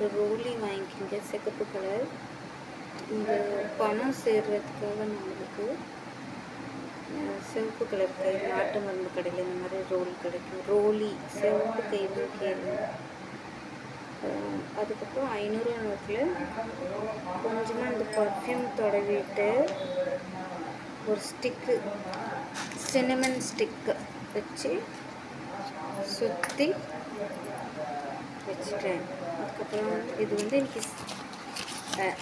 ஒரு ரோலி வாங்கிக்கிங்க, சிகப்பு கலர். இந்த பணம் சேர்றதுக்காக நம்மளுக்கு சிவப்பு கலர் கை நாட்டு மருந்து கடையில் இந்த மாதிரி ரோல் கிடைக்கும். ரோலி சிவப்பு கயிறு கேளு. அதுக்கப்புறம் 500 நோட்டில் கொஞ்சமாக இந்த பர்ஃப்யூம் தொடவிட்டு ஒரு ஸ்டிக்கு, சின்னமன் ஸ்டிக்கு வச்சு சுற்றி வச்சுட்டேன். அதுக்கப்புறம் இது வந்து எனக்கு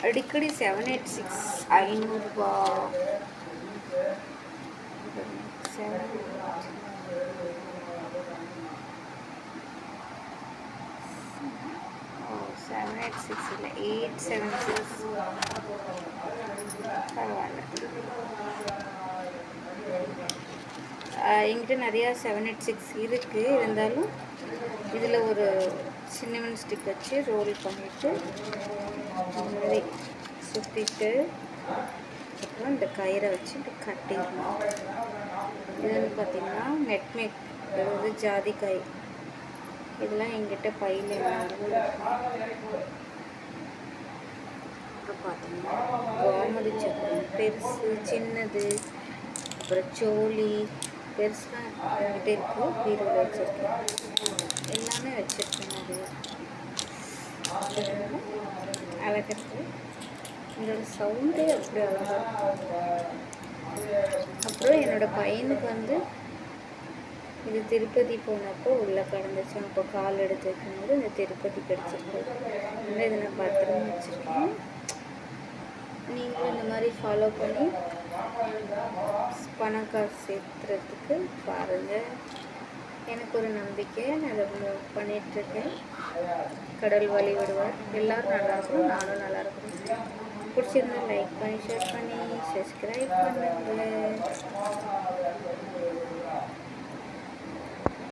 அடிக்கடி 786 500 786 இல்லை 876 பரவாயில்ல. என்கிட்ட நிறையா 786 இருக்குது. இருந்தாலும் இதில் ஒரு சின்னமன் ஸ்டிக் வச்சு ரோல் பண்ணிவிட்டு இந்த மாதிரி சுற்றிட்டு அப்புறம் இந்த கயிறை வச்சு இப்படி கட்டிடணும். இது வந்து பார்த்திங்கன்னா நெட்மேக், அதாவது ஜாதிக்காய். இதெல்லாம் எங்கிட்ட பையில் எல்லாரும் அப்புறம் பார்த்திங்கன்னா கோமதி சக்கரம் பெருசு சின்னது, அப்புறம் சோழி பெருசுலாம் என்கிட்ட இருக்குது. பீரோவில் வச்சுருக்கேன், எல்லாமே வச்சுருக்கேன். அது அழகிறது. இதோட சவுண்டே அப்படி அழகாக. அப்புறம் என்னோடய பையனுக்கு வந்து இது திருப்பதி போனப்போ உள்ளே கடந்துச்சு. அப்போ கால் எடுத்து வைக்கும்போது இந்த திருப்பதி கிடச்சிருக்கு. இதை நான் பத்திரமா வச்சுருக்கேன். நீங்களும் இந்த மாதிரி ஃபாலோ பண்ணி பணம் காசு சேர்த்துறதுக்கு பாருங்கள். எனக்கு ஒரு நம்பிக்கை, நான் அதை பண்ணிகிட்ருக்கேன். கடவுள் வழி விடுவார். எல்லோரும் நல்லா இருக்கணும், நானும் நல்லா இருக்கணும். பிடிச்சிருந்தா லைக் பண்ணி ஷேர் பண்ணி சப்ஸ்கிரைப் பண்ணுங்கள்.